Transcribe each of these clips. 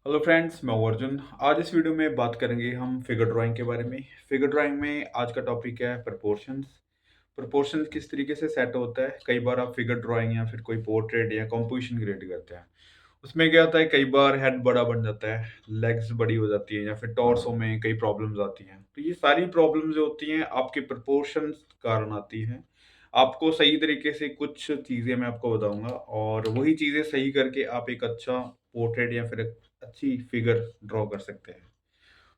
Hello friends, मैं हूं अर्जुन। आज इस वीडियो में बात करेंगे हम फिगर ड्राइंग के बारे में। फिगर ड्राइंग में आज का टॉपिक है प्रपोर्शंस। प्रपोर्शंस किस तरीके से सेट होता है। कई बार आप फिगर ड्राइंग या फिर कोई पोर्ट्रेट या कॉम्पोजिशन क्रिएट करते हैं, उसमें क्या होता है, कई बार हेड बड़ा बन जाता है, लेग्स बड़ी हो जाती है या फिर टॉर्सो में कई प्रॉब्लम्स आती हैं। तो ये सारी प्रॉब्लम्स जो होती हैं आपके प्रपोर्शंस कारण आती हैं। आपको सही तरीके से कुछ चीज़ें मैं आपको बताऊंगा और वही चीज़ें सही करके आप एक अच्छा पोर्ट्रेट या फिर एक अच्छी फिगर ड्रॉ कर सकते हैं।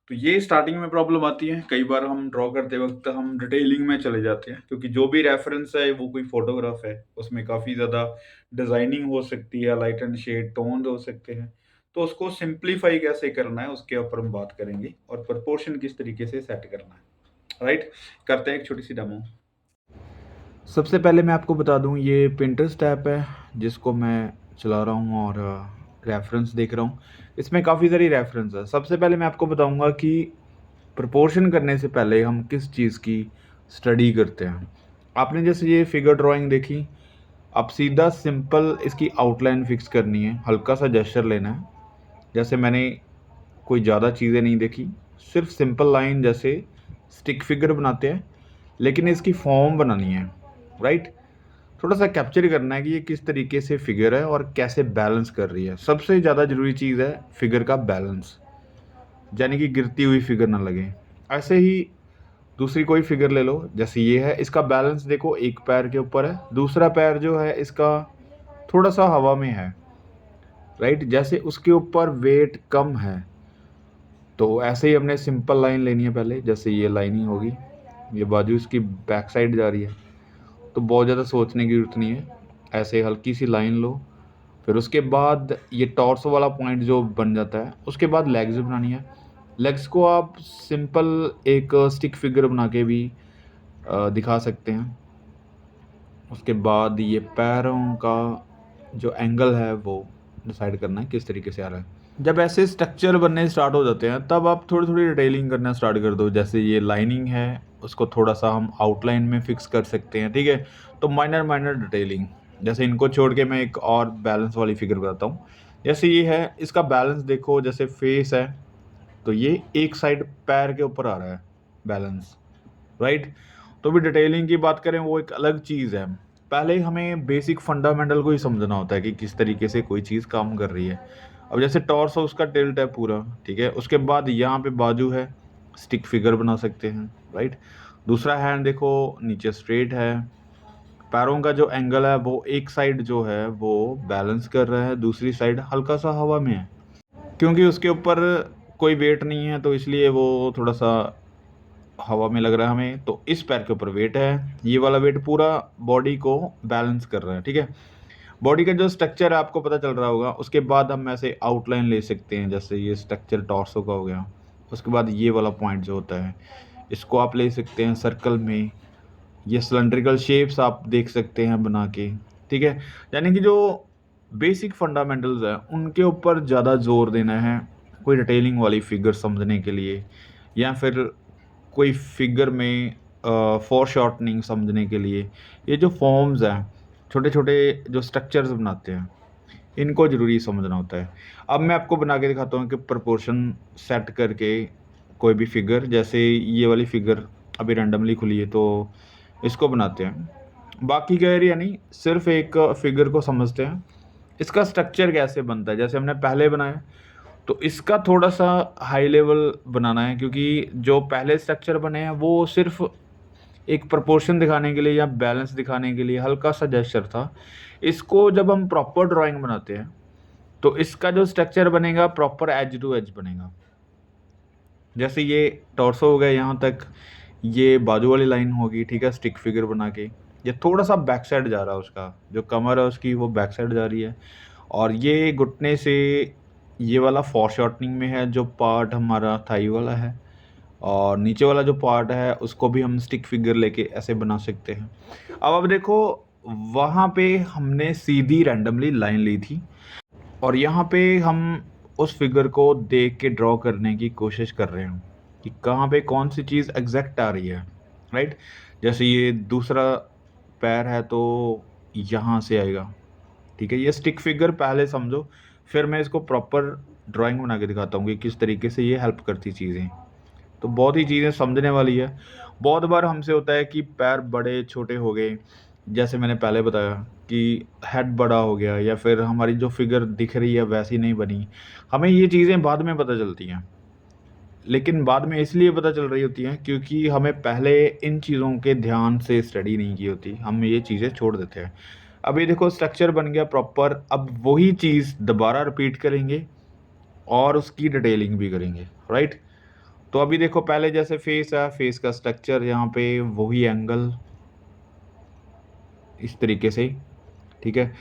तो ये स्टार्टिंग में प्रॉब्लम आती है। कई बार हम ड्रॉ करते वक्त हम डिटेलिंग में चले जाते हैं, क्योंकि जो भी रेफरेंस है वो कोई फोटोग्राफ है, उसमें काफ़ी ज़्यादा डिजाइनिंग हो सकती है, लाइट एंड शेड टोन हो सकते हैं। तो उसको सिंप्लीफाई कैसे करना है उसके ऊपर हम बात करेंगे, और प्रपोर्शन किस तरीके से सेट करना है। राइट, करते हैं एक छोटी सी डेमो। सबसे पहले मैं आपको बता दूं, ये पिंटरेस्ट ऐप है जिसको मैं चला रहा हूं और रेफरेंस देख रहा हूं। इसमें काफ़ी सारी रेफरेंस है। सबसे पहले मैं आपको बताऊंगा कि प्रपोर्शन करने से पहले हम किस चीज़ की स्टडी करते हैं। आपने जैसे ये फिगर ड्राइंग देखी, आप सीधा सिंपल इसकी आउटलाइन फिक्स करनी है, हल्का सा जेस्चर लेना है। जैसे मैंने कोई ज़्यादा चीज़ें नहीं देखी, सिर्फ सिंपल लाइन जैसे स्टिक फिगर बनाते हैं, लेकिन इसकी फॉर्म बनानी है। राइट, थोड़ा सा कैप्चर करना है कि ये किस तरीके से फिगर है और कैसे बैलेंस कर रही है। सबसे ज़्यादा ज़रूरी चीज़ है फिगर का बैलेंस, यानी कि गिरती हुई फिगर ना लगे। ऐसे ही दूसरी कोई फिगर ले लो, जैसे ये है, इसका बैलेंस देखो, एक पैर के ऊपर है, दूसरा पैर जो है इसका थोड़ा सा हवा में है। राइट, जैसे उसके ऊपर वेट कम है। तो ऐसे ही हमने सिंपल लाइन लेनी है पहले, जैसे ये लाइन ही होगी, ये बाजू इसकी बैक साइड जा रही है, तो बहुत ज़्यादा सोचने की ज़रूरत नहीं है। ऐसे हल्की सी लाइन लो, फिर उसके बाद ये टॉर्सो वाला पॉइंट जो बन जाता है, उसके बाद लेग्स बनानी है। लेग्स को आप सिंपल एक स्टिक फिगर बना के भी दिखा सकते हैं। उसके बाद ये पैरों का जो एंगल है वो डिसाइड करना है किस तरीके से आ रहा है। जब ऐसे स्ट्रक्चर बनने स्टार्ट हो जाते हैं तब आप थोड़ी थोड़ी डिटेलिंग करना स्टार्ट कर दो। जैसे ये लाइनिंग है, उसको थोड़ा सा हम आउटलाइन में फिक्स कर सकते हैं। ठीक है, तो माइनर माइनर डिटेलिंग, जैसे इनको छोड़ के मैं एक और बैलेंस वाली फिगर बताता हूँ। जैसे ये है, इसका बैलेंस देखो, जैसे फेस है तो ये एक साइड पैर के ऊपर आ रहा है बैलेंस। राइट, तो भी डिटेलिंग की बात करें वो एक अलग चीज़ है। पहले हमें बेसिक फंडामेंटल को ही समझना होता है कि किस तरीके से कोई चीज़ काम कर रही है। अब जैसे टॉर्सो उसका टिल्ट है पूरा, ठीक है, उसके बाद यहाँ पे बाजू है, स्टिक फिगर बना सकते हैं। राइट, दूसरा हैंड देखो नीचे स्ट्रेट है, पैरों का जो एंगल है वो एक साइड जो है वो बैलेंस कर रहा है, दूसरी साइड हल्का सा हवा में है, क्योंकि उसके ऊपर कोई वेट नहीं है तो इसलिए वो थोड़ा सा हवा में लग रहा है हमें। तो इस पैर के ऊपर वेट है, ये वाला वेट पूरा बॉडी को बैलेंस कर रहा है। ठीक है, बॉडी का जो स्ट्रक्चर है आपको पता चल रहा होगा। उसके बाद हम ऐसे आउटलाइन ले सकते हैं, जैसे ये स्ट्रक्चर टॉर्सो का हो गया। उसके बाद ये वाला पॉइंट जो होता है, इसको आप ले सकते हैं सर्कल में। ये सिलेंड्रिकल शेप्स आप देख सकते हैं बना के। ठीक है, यानी कि जो बेसिक फंडामेंटल्स हैं उनके ऊपर ज़्यादा जोर देना है कोई डिटेलिंग वाली फिगर समझने के लिए, या फिर कोई फिगर में फॉर शॉर्टनिंग समझने के लिए। ये जो फॉर्म्स हैं, छोटे छोटे जो स्ट्रक्चर्स बनाते हैं, इनको ज़रूरी समझना होता है। अब मैं आपको बना के दिखाता हूँ कि प्रोपोर्शन सेट करके कोई भी फिगर, जैसे ये वाली फिगर अभी रैंडमली खुली है तो इसको बनाते हैं। बाकी का एरिया नहीं, सिर्फ एक फिगर को समझते हैं, इसका स्ट्रक्चर कैसे बनता है। जैसे हमने पहले बनाया, तो इसका थोड़ा सा हाई लेवल बनाना है, क्योंकि जो पहले स्ट्रक्चर बने हैं वो सिर्फ एक प्रोपोर्शन दिखाने के लिए या बैलेंस दिखाने के लिए हल्का सा जेस्चर था। इसको जब हम प्रॉपर ड्राइंग बनाते हैं तो इसका जो स्ट्रक्चर बनेगा प्रॉपर एज टू एज बनेगा। जैसे ये टॉर्सो हो गया यहाँ तक, ये बाजू वाली लाइन होगी, ठीक है, स्टिक फिगर बना के। ये थोड़ा सा बैक साइड जा रहा है, उसका जो कमर है उसकी वो बैक साइड जा रही है, और ये घुटने से ये वाला फॉर शॉर्टनिंग में है जो पार्ट हमारा थाई वाला है, और नीचे वाला जो पार्ट है उसको भी हम स्टिक फिगर लेके ऐसे बना सकते हैं। अब देखो, वहाँ पे हमने सीधी रैंडमली लाइन ली थी, और यहाँ पे हम उस फिगर को देख के ड्रॉ करने की कोशिश कर रहे हैं कि कहाँ पे कौन सी चीज़ एग्जैक्ट आ रही है। राइट, जैसे ये दूसरा पैर है तो यहाँ से आएगा। ठीक है, ये स्टिक फिगर पहले समझो, फिर मैं इसको प्रॉपर ड्राइंग बना के दिखाता हूँ कि किस तरीके से ये हेल्प करती चीज़ें। तो बहुत ही चीज़ें समझने वाली है। बहुत बार हमसे होता है कि पैर बड़े छोटे हो गए, जैसे मैंने पहले बताया कि हेड बड़ा हो गया या फिर हमारी जो फिगर दिख रही है वैसी नहीं बनी। हमें ये चीज़ें बाद में पता चलती हैं, लेकिन बाद में इसलिए पता चल रही होती हैं क्योंकि हमें पहले इन चीज़ों के ध्यान से स्टडी नहीं की होती, हम ये चीज़ें छोड़ देते हैं। अब ये देखो स्ट्रक्चर बन गया प्रॉपर, अब वही चीज़ दोबारा रिपीट करेंगे और उसकी डिटेलिंग भी करेंगे, राइट? तो अभी देखो पहले जैसे फेस है, फेस का स्ट्रक्चर यहाँ पे वही एंगल इस तरीके से, ठीक है?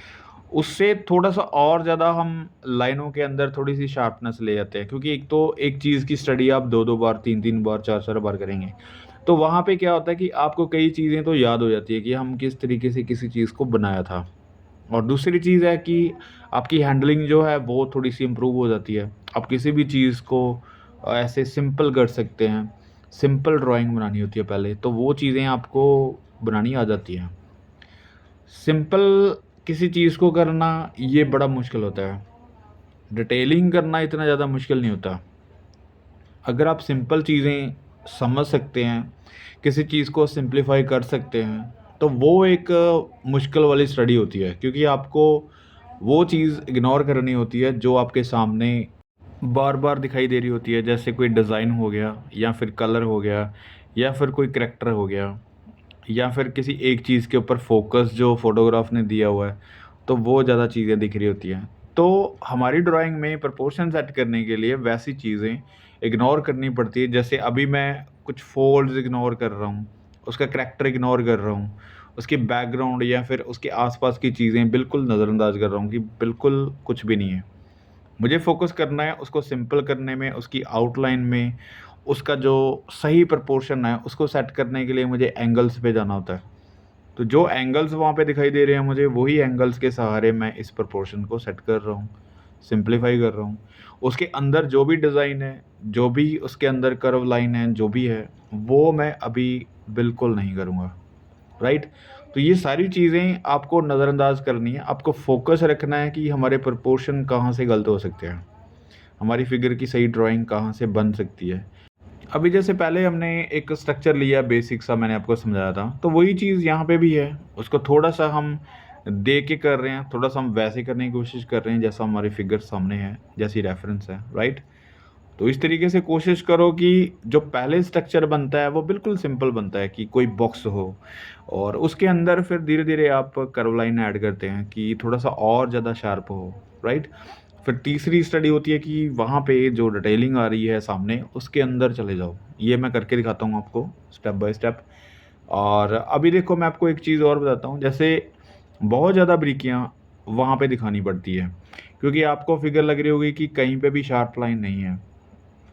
उससे थोड़ा-सा और ज़्यादा हम लाइनों के अंदर थोड़ी-सी शार्पनेस ले आते हैं, क्योंकि एक तो एक चीज़ की स्टडी आप 2-2 बार, 3-3 बार, 4-4 बार करेंगे। तो वहाँ पे क्या होता है कि आपको कई चीज़ें तो याद हो जाती है कि हम किस तरीके से किसी चीज़ को बनाया था। और दूसरी चीज़ है कि आपकी हैंडलिंग जो है वो थोड़ी-सी इम्प्रूव हो जाती है। आप किसी भी चीज़ को ऐसे सिंपल कर सकते हैं। सिंपल ड्राइंग बनानी होती है पहले, तो वो चीज़ें आपको बनानी आ जाती हैं। सिंपल किसी चीज़ को करना ये बड़ा मुश्किल होता है। डिटेलिंग करना इतना ज़्यादा मुश्किल नहीं होता। अगर आप सिंपल चीज़ें समझ सकते हैं, किसी चीज़ को सिंप्लीफाई कर सकते हैं, तो वो एक मुश्किल वाली स्टडी होती है, क्योंकि आपको वो चीज़ इग्नोर करनी होती है जो आपके सामने बार-बार दिखाई दे रही होती है। जैसे कोई डिज़ाइन हो गया या फिर कलर हो गया या फिर कोई करैक्टर हो गया या फिर किसी एक चीज़ के ऊपर फ़ोकस जो फ़ोटोग्राफ़ ने दिया हुआ है, तो वो ज़्यादा चीज़ें दिख रही होती हैं। तो हमारी ड्राइंग में प्रोपोर्शन सेट करने के लिए वैसी चीज़ें इग्नोर करनी पड़ती है। जैसे अभी मैं कुछ फ़ोल्ड्स इग्नोर कर रहा हूँ, उसका करैक्टर इग्नोर कर रहा हूँ, उसकी बैकग्राउंड या फिर उसके आस-पास की चीज़ें बिल्कुल नज़रअंदाज़ कर रहा हूँ कि बिल्कुल कुछ भी नहीं है। मुझे फ़ोकस करना है उसको सिंपल करने में, उसकी आउटलाइन में, उसका जो सही प्रोपोर्शन है, उसको सेट करने के लिए मुझे एंगल्स पे जाना होता है। तो जो एंगल्स वहाँ पे दिखाई दे रहे हैं मुझे, वही एंगल्स के सहारे मैं इस प्रोपोर्शन को सेट कर रहा हूँ, सिंप्लीफाई कर रहा हूँ। उसके अंदर जो भी डिज़ाइन है, जो भी उसके अंदर कर्व लाइन है, जो भी है, वो मैं अभी बिल्कुल नहीं करूँगा। राइट? तो ये सारी चीज़ें आपको नज़रअंदाज़ करनी है, आपको फ़ोकस रखना है कि हमारे प्रोपोर्शन कहाँ से गलत हो सकते हैं, हमारी फ़िगर की सही ड्राइंग कहाँ से बन सकती है। अभी जैसे पहले हमने एक स्ट्रक्चर लिया बेसिक सा, मैंने आपको समझाया था, तो वही चीज़ यहाँ पे भी है। उसको थोड़ा-सा हम देख के कर रहे हैं, थोड़ा-सा हम वैसे करने की कोशिश कर रहे हैं जैसा हमारी फ़िगर सामने है, जैसी रेफ़रेंस है, राइट? तो इस तरीके से कोशिश करो कि जो पहले स्ट्रक्चर बनता है वो बिल्कुल सिंपल बनता है, कि कोई बॉक्स हो और उसके अंदर फिर धीरे-धीरे आप कर्व लाइन ऐड करते हैं कि थोड़ा-सा और ज़्यादा शार्प हो, राइट? फिर तीसरी स्टडी होती है कि वहाँ पे जो डिटेलिंग आ रही है सामने, उसके अंदर चले जाओ। ये मैं करके दिखाता हूँ आपको स्टेप बाय स्टेप। और अभी देखो मैं आपको एक चीज़ और बताता हूँ, जैसे बहुत ज़्यादा बारीकियाँ वहाँ पे दिखानी पड़ती है, क्योंकि आपको फ़िगर लग रही होगी कि कहीं पे भी शार्प लाइन नहीं है।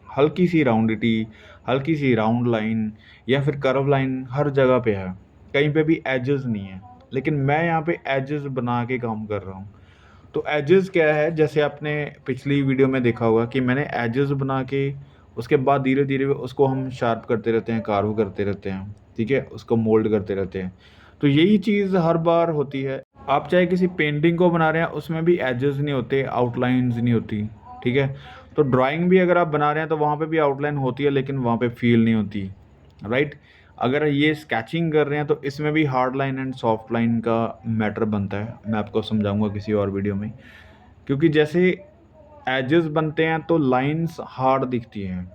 हल्की सी राउंडिटी, हल्की सी राउंड लाइन या फिर कर्व लाइन हर जगह पे है, कहीं पे भी एजेस नहीं है। लेकिन मैं यहाँ पे एजेस बना के काम कर रहा हूँ। तो एजेस क्या है, जैसे आपने पिछली वीडियो में देखा होगा कि मैंने एजेस बना के उसके बाद धीरे-धीरे उसको हम शार्प करते रहते हैं, कार्व करते रहते हैं, ठीक है? उसको मोल्ड करते रहते हैं। तो यही चीज़ हर बार होती है। आप चाहे किसी पेंटिंग को बना रहे हैं, उसमें भी एजेस नहीं होते, आउटलाइन्स नहीं होती, ठीक है? तो ड्राइंग भी अगर आप बना रहे हैं तो वहाँ पे भी आउटलाइन होती है, लेकिन वहाँ पे फ़ील नहीं होती, राइट? अगर ये स्केचिंग कर रहे हैं तो इसमें भी hard line and soft line का मैटर बनता है। मैं आपको समझाऊँगा किसी और वीडियो में। क्योंकि जैसे एजेस बनते हैं तो लाइंस हार्ड दिखती हैं,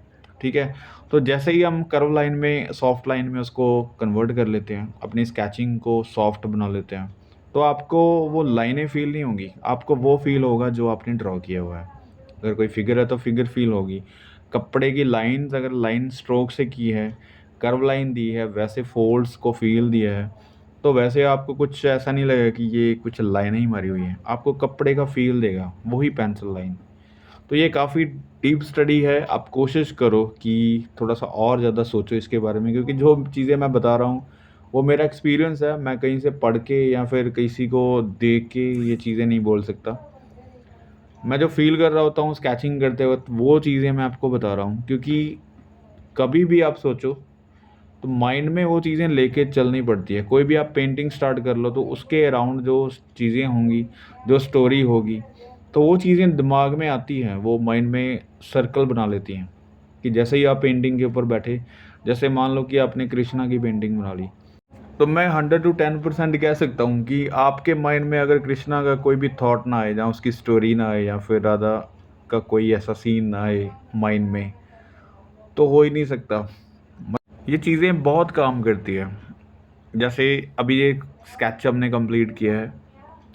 ठीक है? तो जैसे ही हम कर्व लाइन में, सॉफ्ट लाइन में उसको कन्वर्ट कर लेते हैं, अपनी स्केचिंग को सॉफ्ट बना लेते हैं, तो आपको वो लाइनें फ़ील नहीं होंगी, आपको वो फ़ील होगा जो आपने ड्रॉ किया हुआ है। अगर कोई फ़िगर है तो फ़िगर फ़ील होगी। कपड़े की लाइन्स अगर लाइन स्ट्रोक से की है, कर्व लाइन दी है, वैसे फ़ोल्ड्स को फ़ील दिया है, तो वैसे आपको कुछ ऐसा नहीं लगेगा कि ये कुछ लाइनें ही मारी हुई हैं, आपको कपड़े का फ़ील देगा, वही पेंसिल लाइन। तो ये काफ़ी डीप स्टडी है, आप कोशिश करो कि थोड़ा-सा और ज़्यादा सोचो इसके बारे में, क्योंकि जो चीज़ें मैं बता रहा हूँ, वो मेरा एक्सपीरियंस है, मैं कहीं से पढ़ के या फिर किसी को देख के ये चीज़ें नहीं बोल सकता। मैं जो फ़ील कर रहा होता हूँ स्केचिंग करते वक़्त, वो चीज़ें मैं आपको बता रहा हूँ, क्योंकि कभी भी आप सोचो, तो माइंड में वो चीज़ें लेके चलनी पड़ती है। कोई भी आप पेंटिंग स्टार्ट कर लो, तो उसके अराउंड जो चीज़ें होंगी, जो स्टोरी होगी, तो वो चीज़ें दिमाग में आती हैं, वो माइंड में सर्कल बना लेती हैं कि जैसे ही आप पेंटिंग के ऊपर बैठे, जैसे मान लो कि आपने कृष्णा की पेंटिंग बना ली, तो मैं 100 टू 10% कह सकता हूँ कि आपके माइंड में अगर कृष्णा का कोई भी थॉट ना आए, जहाँ उसकी स्टोरी ना आए या फिर राधा का कोई ऐसा सीन ना आए माइंड में, तो हो ही नहीं सकता। ये चीज़ें बहुत काम करती है। जैसे अभी एक स्केच हमने कंप्लीट किया है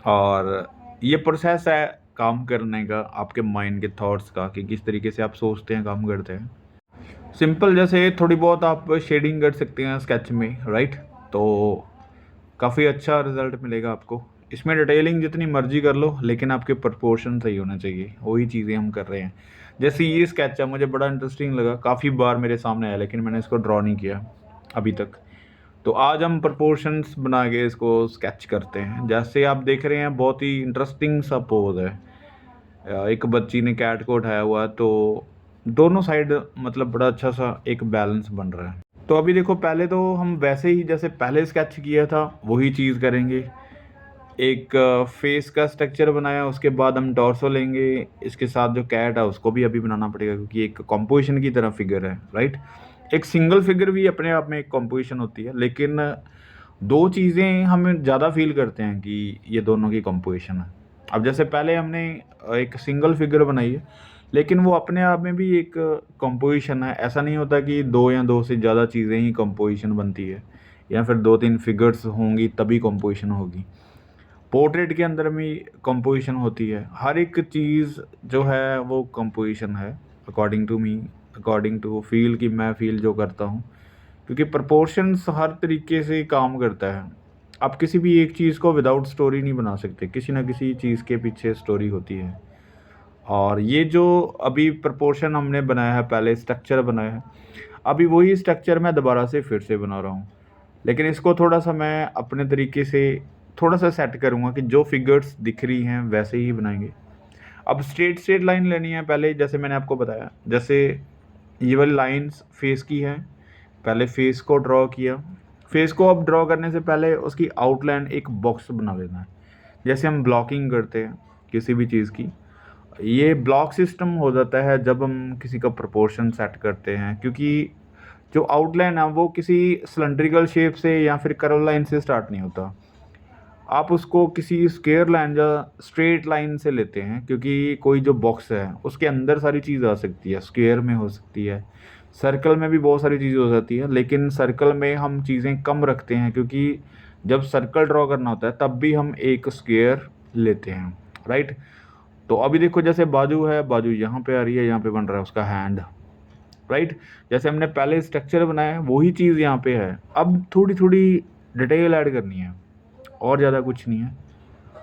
और ये प्रोसेस है काम करने का, आपके माइंड के थॉट्स का, कि किस तरीके से आप सोचते हैं, काम करते हैं। सिंपल, जैसे थोड़ी बहुत आप शेडिंग कर सकते हैं स्केच में, राइट? तो काफ़ी अच्छा रिजल्ट मिलेगा आपको। इसमें डिटेलिंग जितनी मर्जी कर लो, लेकिन आपके प्रपोर्शन सही होना चाहिए। वही चीज़ें हम कर रहे हैं। जैसे ये स्केच है, मुझे बड़ा इंटरेस्टिंग लगा, काफ़ी बार मेरे सामने आया, लेकिन मैंने इसको ड्रॉ नहीं किया अभी तक। तो आज हम प्रपोर्शंस बना के इसको स्केच करते हैं। जैसे आप देख रहे हैं, बहुत ही इंटरेस्टिंग सा पोज है। एक बच्ची ने कैट को उठाया हुआ है, तो दोनों साइड मतलब बड़ा अच्छा सा एक बैलेंस बन रहा है। तो अभी देखो, पहले तो हम वैसे ही जैसे पहले स्केच किया था वही चीज़ करेंगे। एक फेस का स्ट्रक्चर बनाया, उसके बाद हम टॉर्सो लेंगे, इसके साथ जो कैट है उसको भी अभी बनाना पड़ेगा, क्योंकि एक कॉम्पोजिशन की तरह फिगर है, राइट? एक सिंगल फिगर भी अपने आप में एक कॉम्पोजिशन होती है, लेकिन दो चीज़ें हम ज़्यादा फील करते हैं कि ये दोनों की कॉम्पोजिशन है। अब जैसे पहले हमने एक सिंगल फिगर बनाई है, लेकिन वो अपने आप में भी एक कॉम्पोजिशन है। ऐसा नहीं होता कि दो या दो से ज़्यादा चीज़ें ही कॉम्पोजिशन बनती है, या फिर दो तीन फिगर्स होंगी तभी कॉम्पोजिशन होगी। पोर्ट्रेट के अंदर भी कंपोजिशन होती है। हर एक चीज़ जो है वो कंपोजिशन है, according to me, according to feel, कि मैं फील जो करता हूँ, क्योंकि प्रोपोर्शंस हर तरीके से काम करता है। आप किसी भी एक चीज़ को विदाउट स्टोरी नहीं बना सकते, किसी ना किसी चीज़ के पीछे स्टोरी होती है। और ये जो अभी प्रोपोर्शन हमने बनाया है, पहले स्ट्रक्चर बनाया है, अभी वही स्ट्रक्चर मैं दोबारा से फिर से बना रहा हूँ, लेकिन इसको थोड़ा सा मैं अपने तरीके से थोड़ा सा सेट करूँगा कि जो फिगर्स दिख रही हैं वैसे ही बनाएंगे। अब स्ट्रेट स्ट्रेट लाइन लेनी है पहले, जैसे मैंने आपको बताया, जैसे ये वाली लाइंस फेस की है, पहले फेस को ड्रॉ किया। फेस को अब ड्रॉ करने से पहले उसकी आउटलाइन एक बॉक्स बना लेना है, जैसे हम ब्लॉकिंग करते हैं किसी भी चीज़ की। ये ब्लॉक सिस्टम हो जाता है जब हम किसी का प्रोपोर्शन सेट करते हैं, क्योंकि जो आउटलाइन है वो किसी सिलेंड्रिकल शेप से या फिर कर्व लाइन से स्टार्ट नहीं होता। आप उसको किसी स्क्वायर लाइन या स्ट्रेट लाइन से लेते हैं, क्योंकि कोई जो बॉक्स है उसके अंदर सारी चीज़ आ सकती है, स्क्वायर में हो सकती है, सर्कल में भी बहुत सारी चीज़ें हो जाती है, लेकिन सर्कल में हम चीज़ें कम रखते हैं, क्योंकि जब सर्कल ड्रॉ करना होता है तब भी हम एक स्क्वायर लेते हैं, राइट? तो अभी देखो, जैसे बाजू है, बाजू यहाँ पे आ रही है, यहाँ पे बन रहा है उसका हैंड, राइट? जैसे हमने पहले स्ट्रक्चर बनाया है वही चीज़ यहाँ पे है। अब थोड़ी थोड़ी डिटेल ऐड करनी है, और ज़्यादा कुछ नहीं है।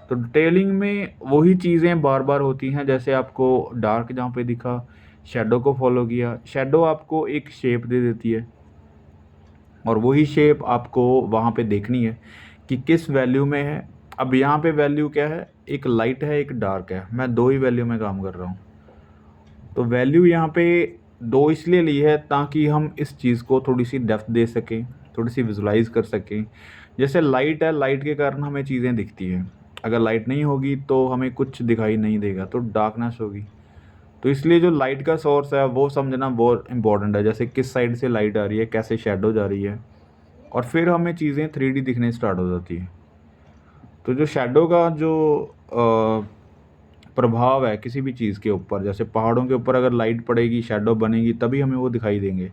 तो डिटेलिंग में वही चीज़ें बार बार होती हैं, जैसे आपको डार्क जहाँ पे दिखा, शेडो को फॉलो किया, शेडो आपको एक शेप दे देती है, और वही शेप आपको वहाँ पे देखनी है कि किस वैल्यू में है। अब यहाँ पे वैल्यू क्या है, एक लाइट है, एक डार्क है, मैं दो ही वैल्यू में काम कर रहा हूँ। तो वैल्यू यहाँ पे दो इसलिए ली है ताकि हम इस चीज़ को थोड़ी सी डेप्थ दे सकें, थोड़ी सी विजुलाइज कर सकें। जैसे लाइट है, लाइट के कारण हमें चीज़ें दिखती हैं, अगर लाइट नहीं होगी तो हमें कुछ दिखाई नहीं देगा, तो डार्कनेस होगी। तो इसलिए जो लाइट का सोर्स है वो समझना बहुत इंपॉर्टेंट है, जैसे किस साइड से लाइट आ रही है, कैसे शेडो जा रही है, और फिर हमें चीज़ें 3D दिखने स्टार्ट हो जाती है। तो जो शेडो का जो प्रभाव है किसी भी चीज़ के ऊपर, जैसे पहाड़ों के ऊपर अगर लाइट पड़ेगी, शेडो बनेगी, तभी हमें वो दिखाई देंगे।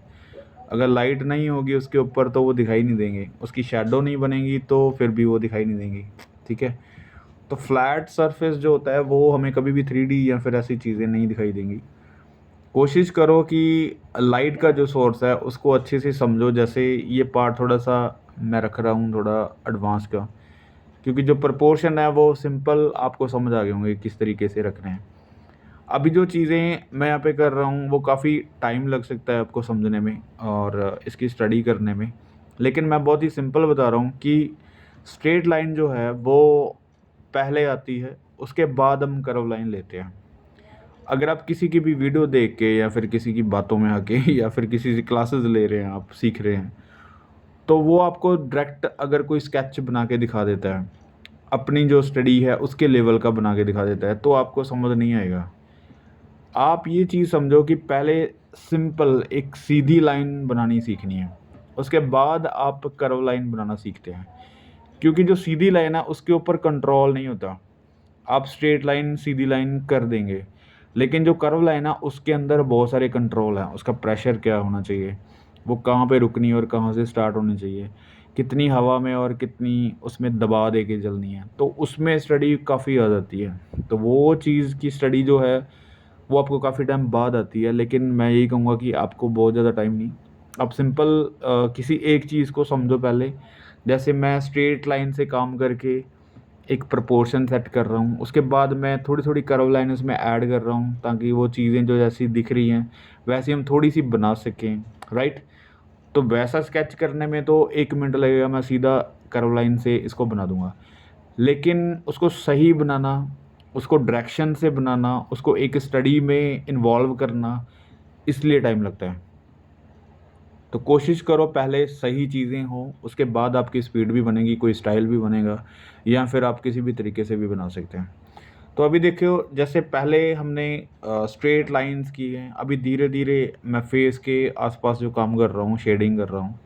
अगर लाइट नहीं होगी उसके ऊपर तो वो दिखाई नहीं देंगे, उसकी शेडो नहीं बनेगी तो फिर भी वो दिखाई नहीं देंगी, ठीक है? तो फ्लैट सरफेस जो होता है वो हमें कभी भी 3D या फिर ऐसी चीज़ें नहीं दिखाई देंगी। कोशिश करो कि लाइट का जो सोर्स है उसको अच्छे से समझो। जैसे ये पार्ट थोड़ा सा मैं रख रहा हूँ थोड़ा एडवांस का, क्योंकि जो प्रपोर्शन है वो सिंपल आपको समझ आ गए होंगे किस तरीके से रखने हैं। अभी जो चीज़ें मैं यहाँ पे कर रहा हूँ वो काफ़ी टाइम लग सकता है आपको समझने में और इसकी स्टडी करने में, लेकिन मैं बहुत ही सिंपल बता रहा हूँ कि स्ट्रेट लाइन जो है वो पहले आती है, उसके बाद हम कर्व लाइन लेते हैं। अगर आप किसी की भी वीडियो देख के या फिर किसी की बातों में आके या फिर किसी से क्लासेस ले रहे हैं, आप सीख रहे हैं, तो वो आपको डायरेक्ट अगर कोई स्केच बना के दिखा देता है, अपनी जो स्टडी है उसके लेवल का बना के दिखा देता है, तो आपको समझ नहीं आएगा। आप ये चीज़ समझो कि पहले सिंपल एक सीधी लाइन बनानी सीखनी है, उसके बाद आप कर्व लाइन बनाना सीखते हैं। क्योंकि जो सीधी लाइन है उसके ऊपर कंट्रोल नहीं होता। आप स्ट्रेट लाइन सीधी लाइन कर देंगे, लेकिन जो कर्व लाइन है उसके अंदर बहुत सारे कंट्रोल हैं। उसका प्रेशर क्या होना चाहिए, वो कहाँ पे रुकनी है और कहाँ से स्टार्ट होनी चाहिए, कितनी हवा में और कितनी उसमें दबा दे के चलनी है, तो उसमें स्टडी काफ़ी आ जाती है। तो वो चीज़ की स्टडी जो है वो आपको काफ़ी टाइम बाद आती है, लेकिन मैं यही कहूँगा कि आपको बहुत ज़्यादा टाइम नहीं, आप सिंपल किसी एक चीज़ को समझो पहले। जैसे मैं स्ट्रेट लाइन से काम करके एक प्रोपोर्शन सेट कर रहा हूँ, उसके बाद मैं थोड़ी-थोड़ी कर्व लाइन उसमें ऐड कर रहा हूँ, ताकि वो चीज़ें जो जैसी दिख रही हैं, वैसी हम थोड़ी-सी बना सकें, राइट? तो वैसा स्केच करने में तो 1 मिनट लगेगा, मैं सीधा कर्व लाइन से इसको बना दूँगा। लेकिन उसको सही बनाना, उसको डायरेक्शन से बनाना, उसको एक स्टडी में इन्वॉल्व करना, इसलिए टाइम लगता है। तो कोशिश करो पहले सही चीज़ें हों, उसके बाद आपकी स्पीड भी बनेगी, कोई स्टाइल भी बनेगा, या फिर आप किसी भी तरीके से भी बना सकते हैं। तो अभी देखियो, जैसे पहले हमने स्ट्रेट लाइन्स की हैं, अभी धीरे-धीरे मैं फेस के आस-पास जो काम कर रहा हूँ, शेडिंग कर रहा हूँ,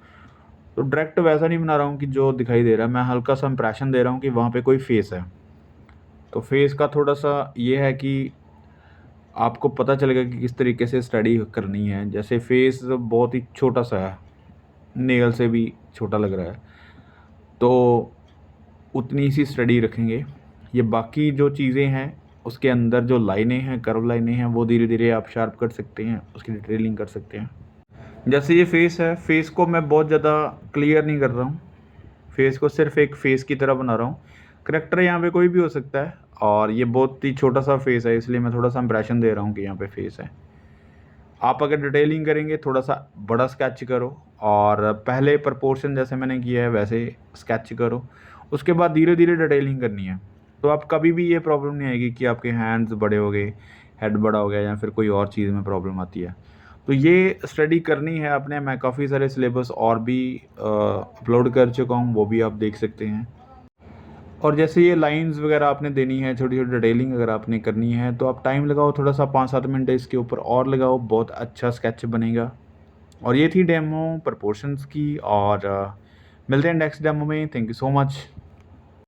तो डायरेक्ट वैसा नहीं बना रहा हूँ कि जो दिखाई दे रहा है, मैं हल्का-सा इंप्रेशन दे रहा हूँ कि वहाँ पे कोई फेस है। तो फेस का थोड़ा-सा ये है कि आपको पता चलेगा कि किस तरीके से स्टडी करनी है। जैसे फेस बहुत ही छोटा-सा है, नेल से भी छोटा लग रहा है, तो उतनी सी स्टडी रखेंगे। ये बाकी जो चीज़ें हैं, उसके अंदर जो लाइनें हैं, कर्व लाइनें हैं, वो धीरे-धीरे आप शार्प कर सकते हैं, उसकी डिटेलिंग कर सकते हैं। जैसे ये फेस है, फेस को मैं बहुत ज़्यादा क्लियर नहीं कर रहा हूँ, फेस को सिर्फ़ एक फेस की तरह बना रहा हूँ। करैक्टर यहाँ पे कोई भी हो सकता है, और ये बहुत ही छोटा-सा फेस है, इसलिए मैं थोड़ा-सा इंप्रेशन दे रहा हूँ कि यहाँ पे फेस है। आप अगर डिटेलिंग करेंगे, थोड़ा-सा बड़ा स्केच करो, और पहले प्रोपोर्शन जैसे मैंने किया है वैसे स्केच करो, उसके बाद धीरे-धीरे डिटेलिंग करनी है। तो आप कभी भी ये प्रॉब्लम नहीं आएगी कि आपके हैंड्स बड़े हो गए, हेड बड़ा हो गया, या फिर कोई और चीज़ में प्रॉब्लम आती है। तो ये स्टडी करनी है आपने। मैं काफ़ी सारे सिलेबस और भी अपलोड कर चुका हूँ, वो भी आप देख सकते हैं। और जैसे ये लाइन्स वगैरह आपने देनी है, छोटी-छोटी डिटेलिंग अगर आपने करनी है, तो आप टाइम लगाओ थोड़ा-सा, 5-7 मिनट इसके ऊपर और लगाओ, बहुत अच्छा स्केच बनेगा। और ये थी डेमो प्रोपोर्शंस की, और मिलते हैं नेक्स्ट डेमो में। Thank you so much.